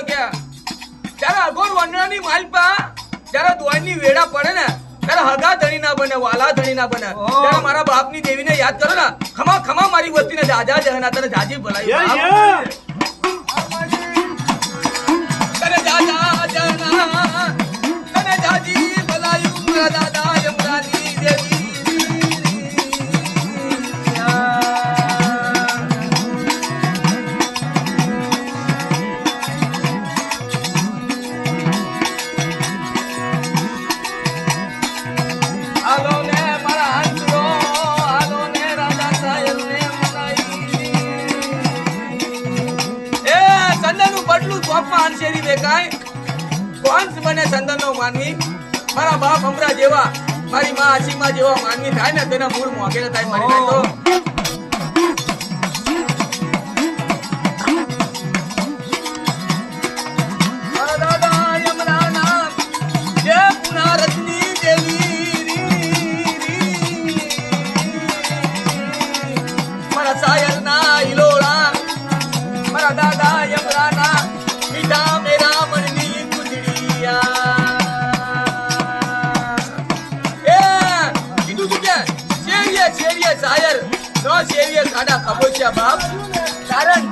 ત્યારે અગોર વનરાની માલપા જ્યારે દોડની વેડા પડે ને ત્યારે હગા ધણી ના બને, વાલા ધણી ના બને. ત્યારે મારા બાપની દેવીને યાદ કરો ને, ખમા ખમા મારી વસ્તીને જાજા જહના તને જાજી ભલાઈ. તને જાજા જહના તને જાજી ભલાયું મારા દાદા યમરાની દેવી. ચંદનનો માનવી મારા બાપ હમરા જેવા મારી માં આશીમા જેવા માનવી થાય ને તેના મૂળ મોગેલા થાય મારી નાય તો. મારા દાદા યમરાના જે પુનારત્ની દેવી મારા સાયરના હિલોળા મારા દાદા યમરાના મીઠા મેરા મનની ખાડા ખબોચ્યા બાપ કારણ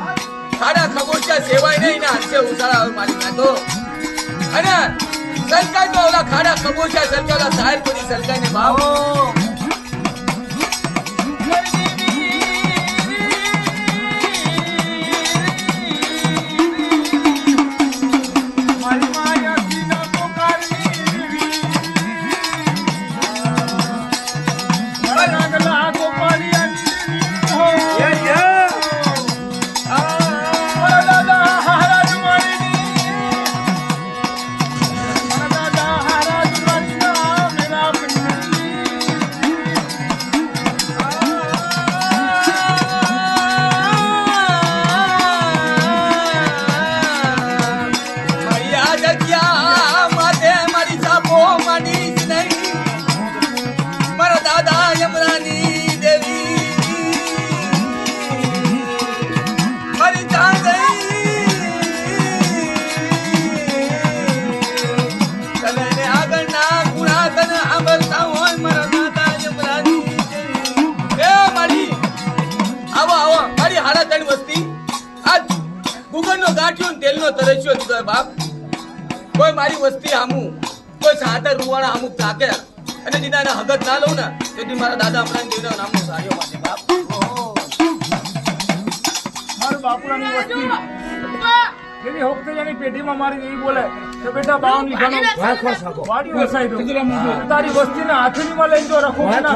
ખાડા ખબોચ્યા સેવાય નહીં ને હંસે ઉસાળા મારી નાખો. અને સરકાર તો ઓલા ખાડા ખબોચ્યા સરકાર ઓલા સાહેબ કોઈ સરકાર ને બાપ બાપ કોઈ મારી વસ્તી હામું કોઈ સાદર રૂવાણા અમુક તાકે અને દીદાના હગત ના લઉં ને તેથી મારા દાદા હમણાં દેવના નામનો સાર્યો માટે બાપ મારું બાપુરાની વસ્તી એની હોકતેજાની પેઢીમાં મારી એવી બોલે કે બેટા બાવની ઘણો વાડી વસાઈ દો તારી વસ્તીને હાથણીમાં લઈ જો રખો પણ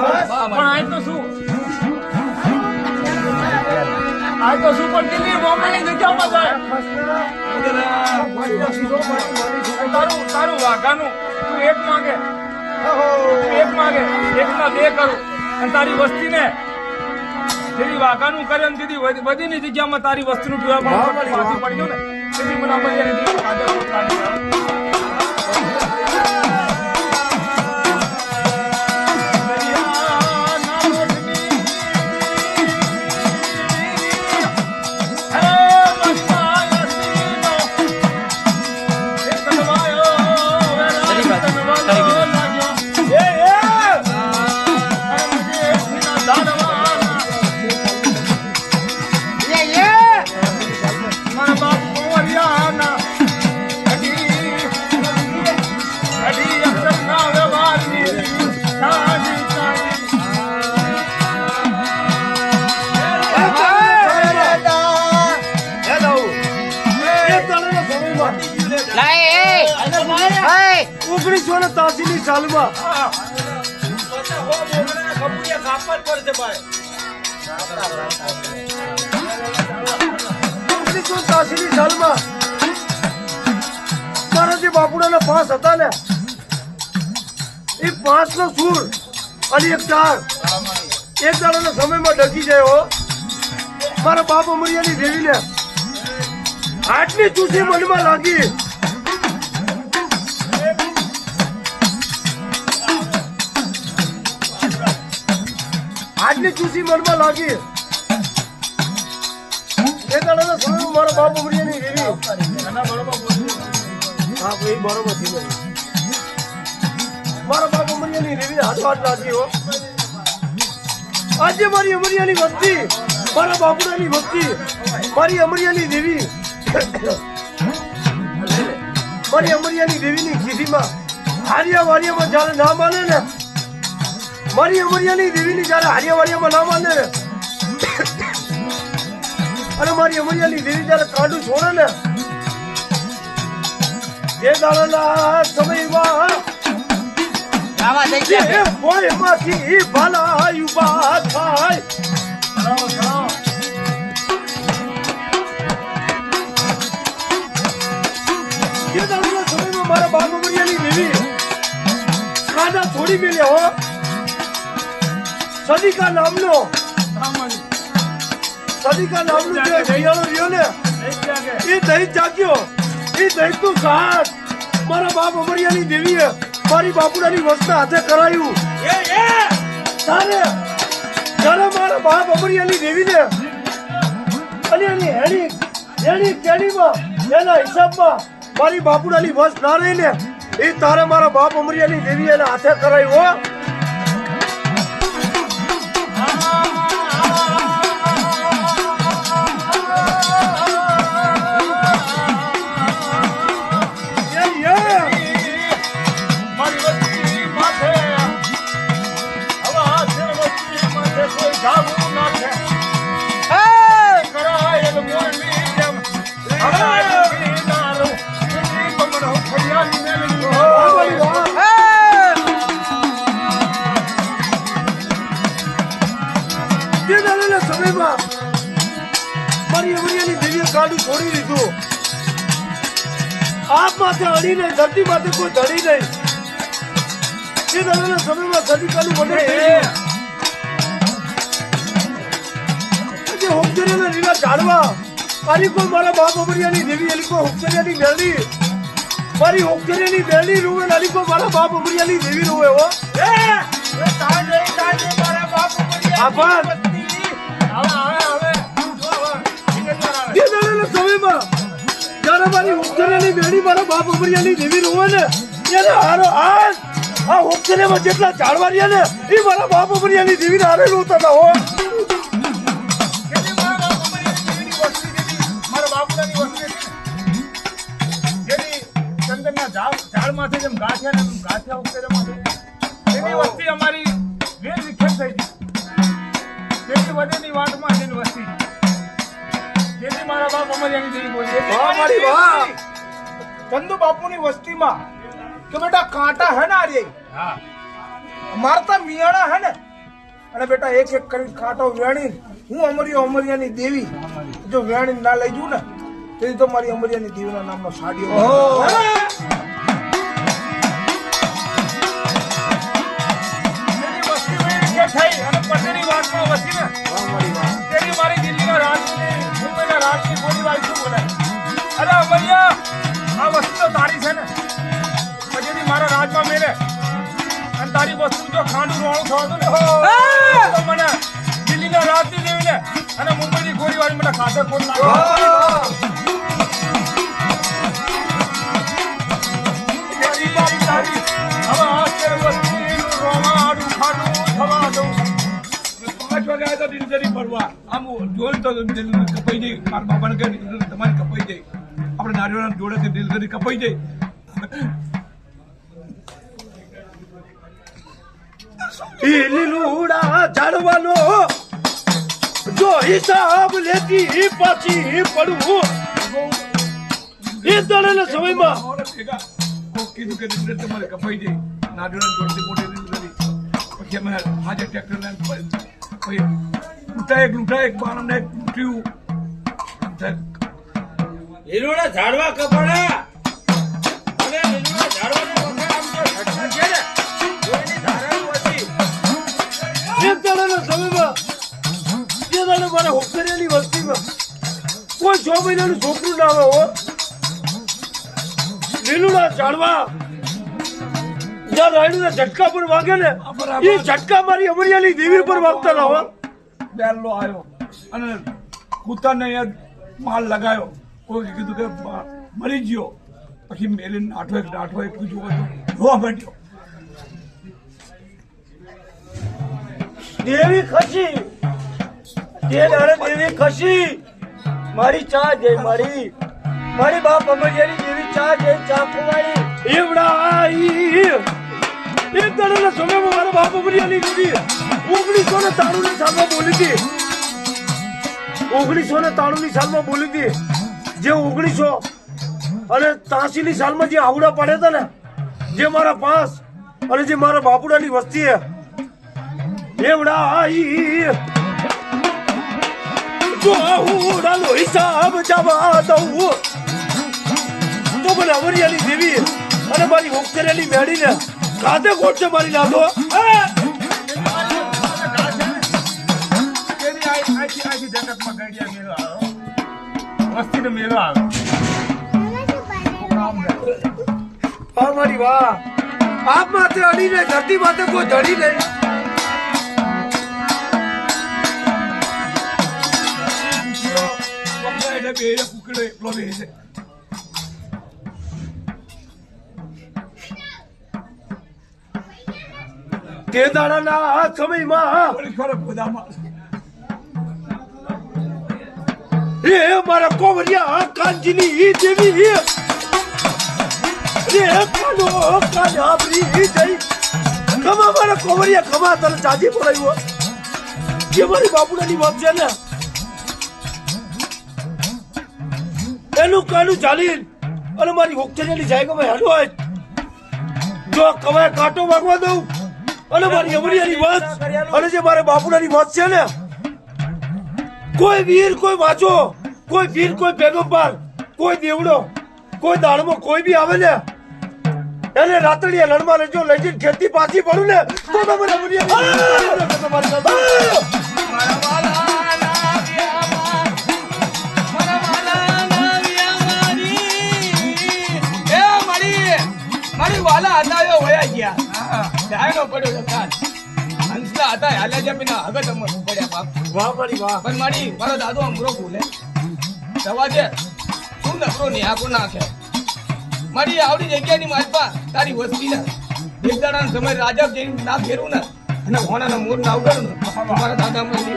આય તો શું પણ દિલ્હી બોમ્બેની જગ્યામાં જાય તારું વાઘાનું તું એક માંગે એકના બે કરું અને તારી વસ્તીને જેની વાઘાનું કરે ને દીદી વધીની જગ્યામાં તારી વસ્તીનું પીવા પડી ગયું ને તેથી મને સાલમાં મારા જે બાપુડાના 5 હતા ને એ 5 નો સૂર અને એક દાડાના સમયમાં ડગી જાય મારા બાપ અમરિયાની દેવીને આટલી ચૂસી મનમાં લાગી આટલી ચૂસી મનમાં લાગી એ દાડાના સમયમાં મારા બાપ અમરિયાની દેવી બાપ એ બરોબર થઈ ગયું. મારા બાપ અમરિયાની દેવીને હાથ લાગી હો. આજે મારી અમરિયાની વસ્તી, મારા બાપુડાની વસ્તી, મારી અમરિયાની દેવી, મારી અમરિયાની દેવીની ખીસીમાં હારિયા વારિયામાં જયારે ના માને ને, મારી અમરિયાની દેવીની જયારે હારિયા વારિયામાં ના માને ને, અને મારી અમરિયાની દેવી જયારે કાંડું છોડે ને, એ દાડાના સમયમાં ભોયમાંથી ભલા ઉભા થાય. એ દાડાના સમયમાં મારા બાપ અમરિયાની દેવી કાંડા છોડી મેલ્યા હો. સદિકા નામનો જે દહિયાળો રહ્યો ને, એ દહીં જાગ્યો. એ દહીંનું સાથ મારા બાપ અમરિયાની દેવીએ મારી બાપુડાની વસ્તા હાથે કરાયું. ત્યારે મારા બાપ અમરિયાની દેવીને અને એની હેણી કેણીમાં એના હિસાબમાં મારી બાપુડાની વસ્ત ના રહીને એ તારે મારા બાપ અમરિયાની દેવી એના હાથે કરાયું. મારી અમરિયાની દેવીએ કાંડું છોડી દીધું. આપ માથે અડી નહીં, ધરતી માથે કોઈ ધડી નહીં. એ દાદાના સમયમાં સદિકાનું મર્ડર થઈ ગયું. હોમચેરીના લીલા ઝાડવા આની કોઈ મારા બાપ અમરિયાની દેવી એની કોઈ હોમચેરીની મેળવી, મારી હોમચેરીની મેળવી રૂવે આની કોઈ મારા બાપ અમરિયાની દેવી રૂવે હો. આભાર. સમયમાં જયારે મારી હોમચેરીની મેળી મારા બાપ અમરિયાની દેવી રૂવે ને, એને હારો આ હોમચેરીમાં જેટલા ઝાડવા રહ્યા ને એ મારા બાપ અમરિયાની દેવીને હારે રોતા હતા હો. ઝાડમાંથી જેમ ગાંઠિયા ને ગાંઠિયા ઉકેરેમાંથી એની વસ્તી અમારી વેર વિખેર થઈ ગઈ. તેની વધેની વાટમાં જેની વસ્તી જેથી મારા બાપ અમરિયાની દેવી બોલી. ચંદુ બાપુની વસ્તીમાં કે બેટા કાંટા હે ને આર્ય મારતા મિયાણા હે ને, અને બેટા એક એક કરી કાંટો વેણી હું અમરિયાની દેવી જો વેણી ના લઈ જઉં ને તેથી તો મારી અમરિયાની દેવીના નામનો સાડીઓ. થઈ અને પછીની વાતમાં વસીને તેની મારી દિલ્હીના રાજની મુંબઈના રાજની ગોળીબારી શું બોલે. અરે અમરિયા આ વસ્તુ તો તારી છે ને, પછી મારા રાજમાં મેરે અને તારી વસ્તુ જો ખાંડું રોણું થવાનું ને તો મને દિલ્હીના રાજની દેવીને અને મુંબઈની ગોળીબારી મને ખાતે ખોલ નાખે. તારી હવે આ તેર વસ્તુનું રોમાડું ખાડું થવા દઉં. 5 વાગે આવ્યા તો દિનચરી ભરવા આમ જોયું તો કપાઈ જાય. મારા બાપાને કહે તમારી કપાઈ જાય, આપણે નારિયેળના જોડેથી દિલગરી કપાઈ જાય. લીલુડા ઝાડવાનો જો હિસાબ લેતી પાછી પડવું. એ દાડાના સમયમાં કીધું કે તમારે કપાઈ જાય નારિયેળના જોડેથી મોટી દિલગરી. પછી અમે આજે ટ્રેક્ટર લૂંટા એક બાણને એક લૂંટ્યું. લીલુડા ઝાડવા કપાડા અને લીલુડા ઝાડવાનો વખત આમ તો ઘટના છે ને કોઈની ધારાનું હતી. એક દાડાના સમયમાં જે દાડા મારા હોકરિયાની વસ્તીમાં કોઈ 6 મહિનાનું છોકરું ના આવે હો. લીલુડા ઝાડવા જ્યાં રાયડુના ઝટકા પર વાગે ને એ ઝટકા મારી અમરિયાની દેવી પર વાગતા ના હો. બેલો આવ્યો અને કૂતાને માલ લગાયો. કોઈ કીધું કે મરી ગયો પછી મેલીને નાઠો એક જોવા જોવા માંડ્યો. દેવી ખસી તે દાડે દેવી ખસી મારી ચા જઈ મારી બાપ અમરિયાની દેવી ચા જઈ ચા ખવાડી એવડા આઈ એક દાડાના સમયમાં મારા બાપ અમરિયાની દેવી 1993 સાલમાં બોલી હતી 1993 સાલમાં બોલી હતી જે 1983 સાલમાં જે આવડા પડ્યા હતા ને જે મારા પાસ અને જે મારા બાપુડાની વસ્તી હે એવડા આઈ જો આવડાનો હિસાબ જવા દઉં તો મને અમરિયાની દેવી અને મારી ઓક્ટરેલી મેળીને કાંધે કોટ છે મારી નાખો આખી જગતમાં ગડિયા મેળો આવે, વસ્તીનો મેળો આવે. વાહ મારી વાહ આપ માથે અડી નહીં ધરતી માથે કોઈ ધડી નહીં એટલે બે કુકડો એકલો બે છે. તે દાડાના આ સમયમાં થોડી ખરો ખોદામાં એ મારા કોવરિયા કાંજીની દેવી રે કાનો કાનાબરી જઈ કમા મારા કોવરિયા કમા તને ચાજી પડાયો જે મારી બાપુડાની વાત છે ને એનું કાનું ચાલી અને મારી ઓક્ટેરિયાની જાય કે ભાઈ હાલો જો કમાય કાંટો વાગવા દઉં અને મારી અમરિયાની વાત અને જે મારા બાપુડાની વાત છે ને કોઈ વીર કોઈ વાંચો કોઈ વીર કોઈ પેગમ્બર કોઈ દેવડો કોઈ દાળમાં કોઈ બી આવે ને એને રાતડિયા લણમાં લેજો લઈ જઈને ખેતી પાછી પડું ને તો તમારે મારી વાલા હતા એવો વયા ગયા ડાયનો પડ્યો છે કાલ હંસલા હતા હાલ્યા જમીના હવે તમે પડ્યા બાપ વાહ મારી વાહ પણ મારો દાદો અમરો ભૂલે દવા દે તું નકરો નિહાકો નાખે મારી આવડી જગ્યાની માલપા તારી વસ્તી ને એક દાડાનો સમય રાજા જઈને ના ફેરું ને અને હોનાના મોર ના ઉગાડું ને મારા દાદા મને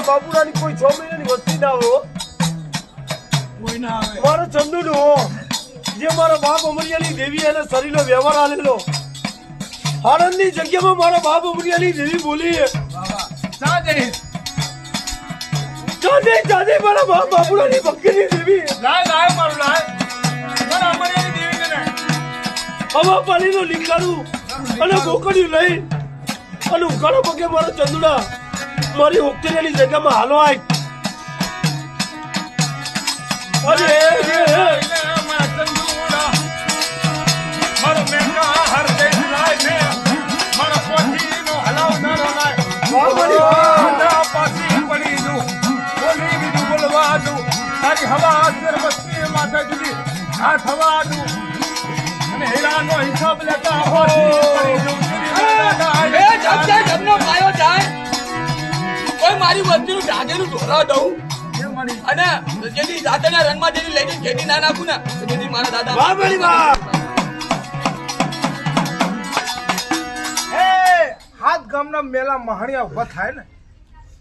બાપુડાની કોઈ 6 મહિનાની વસ્તી ના હોય કોઈ ના આવે. મારો ચંદુડો જે મારા બાપ અમરિયાની દેવી એને શરીરનો વ્યવહાર આલેલો આનંદની જગ્યામાં મારા બાપ અમરિયાની દેવી બોલી ચાંદે મારા બાપ બાપુડાની ભક્તિની દેવી લાય મારું લાય મારા અમરિયાની દેવી ને હવા પાણીનો લીકાડું અને ગોકળ્યું લઈ અને ઉકાળો પગે મારા ચંદુડા મારી ઓક્ટેરિયાની જગ્યામાં હાલો આય અરે મારા ચંદુડા મારો મેઘા હર દેશ લાય છે મારા પોથીનો હલાવનારો લાય વાહ પાછી પડી દઉં બોલી બીજું બોલવા દઉં તારી હવા સિર બસ્તી માથે જુદી હાથ હવા દઉં અને હીરાનો હિસાબ લેતા હોય જમનો પાયો જાય કોઈ મારી વસ્તીનું ઢાંકેલું ઢોરા દઉં અને જેથી દાદાના રનમાં જેથી લઈને ખેતી ના નાખું ને તો જેથી મારા દાદા વાહ મારી વાહ એ હાથ ગામના મેલા મહાણિયા ઉભા થાય ને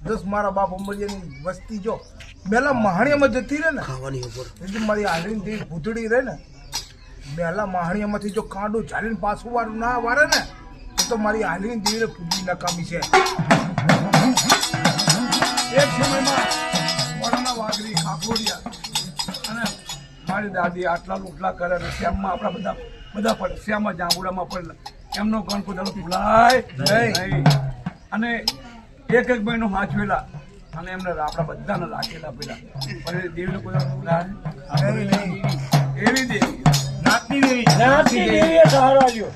દસ મારા બાપ અમરિયાની વસ્તી જો મેલા મહાણિયામાં જતી રહે ને ખાવાની ઉપર એટલે મારી હાલીની દેવી ભૂતડી રહે ને મેલા મહાણિયામાંથી જો કાંડું ઝાલીને પાછું વારું ના વારે ને તો મારી હાલીની દેવીને પૂજી નકામી છે. એક સમયમાં વડાના વાઘરી ખાખોડિયા અને મારી દાદી આટલા લૂંટલા કરે ને શ્યામમાં આપણા બધા પડે શ્યામમાં જાંબુડામાં પડે એમનો ગણ કુદાડો ભૂલાય નહીં. અને એક મહિનો હાચવેલા અને એમને આપણા બધાને રાખેલા પેલા પણ એ દેવીનો કુદાડો ભૂલાય નહીં. એવી દેવી ના નાતની દેવી નાતની દેવીએ સહારો આલ્યો.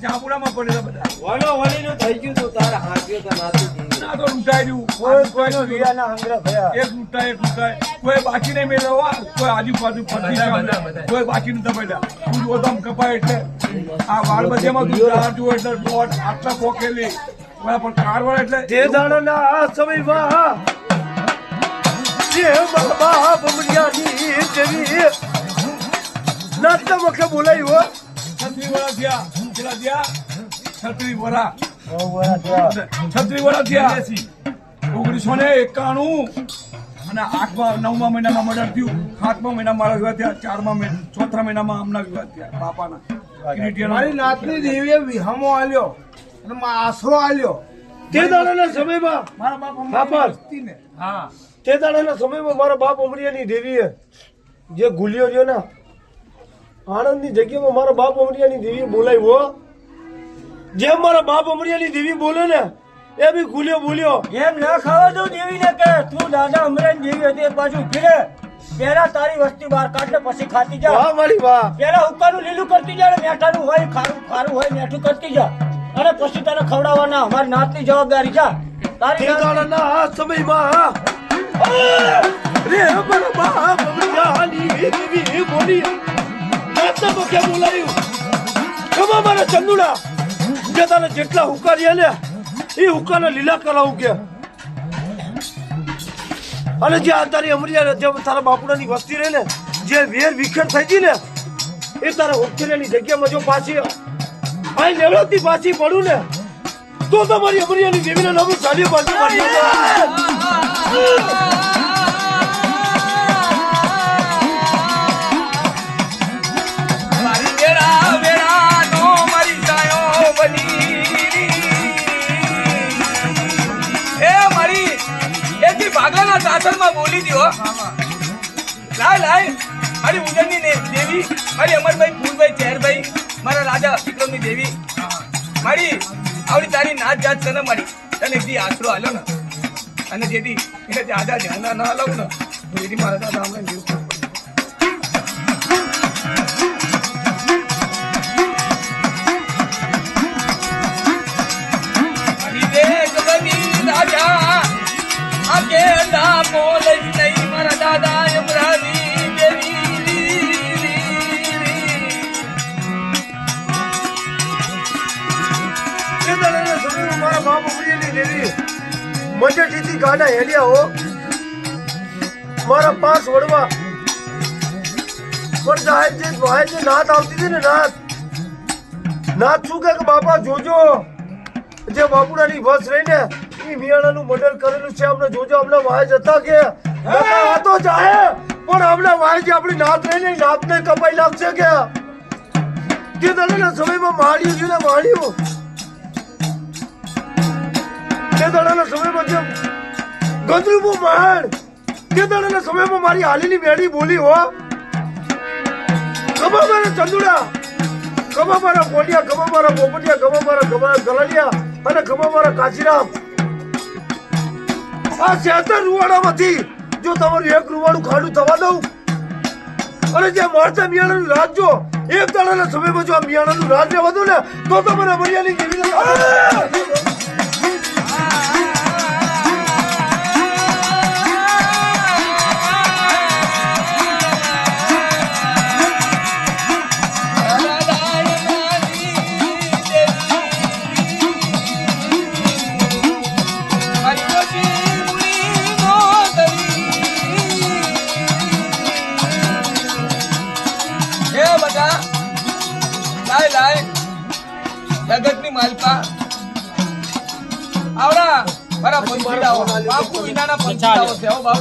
જાંબુડામાં પડેલા બધા વલો વલીનું થઈ ગયું તું તારા હાથીઓ તો નાતી દેવી. ના તો લૂંટાઈ રહ્યું કોઈ કોઈનો વીરાના હંગરા થયા. એક લૂંટાય કોઈ બાકી નહીં મેળવવા કોઈ આજુબાજુ ફરતી જાય કોઈ બાકી નથી પડ્યા તું જો તમ કપાય એટલે આ વાળ બધેમાં તું ચાર જુઓ એટલે દોઢ આટલા પોકેલી ઓલા પણ કારવાળ એટલે તે દાડાના આ સમયમાં જે મારા બાપ અમરિયાની દેવી નાચતા વખતે બોલાયું હો. 36 વર્ષ થયા કેટલા થયા 36 વર્ષ બહુ વડા થયા. 36 વર્ષ થયા 1991 અને 9મા મહિનામાં મર્ડર થયું 7મા મહિનામાં મારા વિવાહ થયા 4મા મહિના 4થા મહિનામાં આમના વિવાહ થયા બાપાના મારી નાતની દેવીએ વિહામો આલ્યો અને આશરો આલ્યો. તે દાડાના સમયમાં મારા બાપ બાપા. ને હા તે દાડાના સમયમાં મારા બાપ અમરિયાની દેવીએ જે ગુલિયો રહ્યો ને આણંદની જગ્યામાં મારા બાપ અમરિયાની દેવીએ બોલાવ્યો. જેમ મારા બાપ અમરિયાની દેવી બોલે ને એ બી ગુલિયો બોલ્યો. એમ ના ખાવા દઉં દેવીને કે તું દાદા અમરાની દેવી હતી એક બાજુ ફીરે. પહેલા તારી વસ્તી બહાર કાઢ ને પછી ખાતી જા. વાહ મારી વાહ. પહેલા હુક્કાનું લીલું કરતી જા ને મેઠાનું હોય ખારું હોય મેઠું કરતી જા અને પછી તને ખવડાવવાના અમારી નાતની જવાબદારી જા. તારી તે દાડાના આ સમયમાં રે મારા બાપ અમરિયાની દેવી બોલી નાચતા વખતે બોલાયું. ખમા મારા ચંદુડા જે તારે જેટલા હુક્કા રહ્યા ને એ હુક્કાને લીલા કરાવું કે અને જે આ તારી અમરિયા જે તારા બાપુડાની વસ્તી રહે ને જે વેર વિખેર થઈ ગઈ ને એ તારા ઉખેરેની જગ્યામાં જો પાછી આ લેવડતી પાછી પડું ને તો તમારી અમરિયાની દેવીના નામે ચાલી પાછી મારી મારી વેળા વેળાનો મારી જાયો બની એ મારી એથી ભાગલાના સાસરમાં બોલી દ્યો લાય મારી ઉદયની દેવી મારી અમરભાઈ ફૂલભાઈ ચેરભાઈ મારા રાજા વિક્રમની દેવી મારી આવડી તારી નાચ જાત છે ને મારી તને એકદી આશરો આલ્યો ને અને જેથી એને દાદા ધ્યાન ના લઉં ને તો એથી મારા દાદા હમણાં જીવ રાજા અકેલા બોલે નહીં મારા દાદા અમરાની દેવી એ દાડાના સમયમાં મારા બાપ અમરિયાની દેવી મજેટીથી ગાડા હેલ્યા હો મારા 5 વડવા પણ સાહેબ જે નાત આવતી હતી ને નાત શું કે બાપા જોજો જે બાપુડાની બસ રહીને એ મિયાણાનું મર્ડર કરેલું છે અમને જોજો અમને વાય જતા કે આ તો જાહે પણ અમને વાય જે આપણી નાત રહીને નાતને કપાઈ લાગશે કે તે દાડાના સમયમાં માળ્યું છે ને માળ્યું તે દાડાના સમયમાં જે ગંદરૂપું મહેલ તે દાડાના સમયમાં મારી હાલીની મેળી બોલી હો ખબર મારા ચંદુડા ખબર મારા કોડિયા ખબર મારા પોપટિયા ખબર મારા ગલાડિયા અને ખબર મારા કાચીરામ આ 76 રૂવાડામાંથી જો તમારું એક રૂવાડું ખાડું થવા દઉં અને જે મળતા મિયાણાનું રાજ જો એક દાડાના સમયમાં જો આ મિયાણાનું રાજ રહેવા દઉં ને તો તમારા મરિયાની કેવી જગતની માલકા આવડા મારા પંચીડાઓ બાપુ વિનાના પંચીડાઓ છે હો બાપ.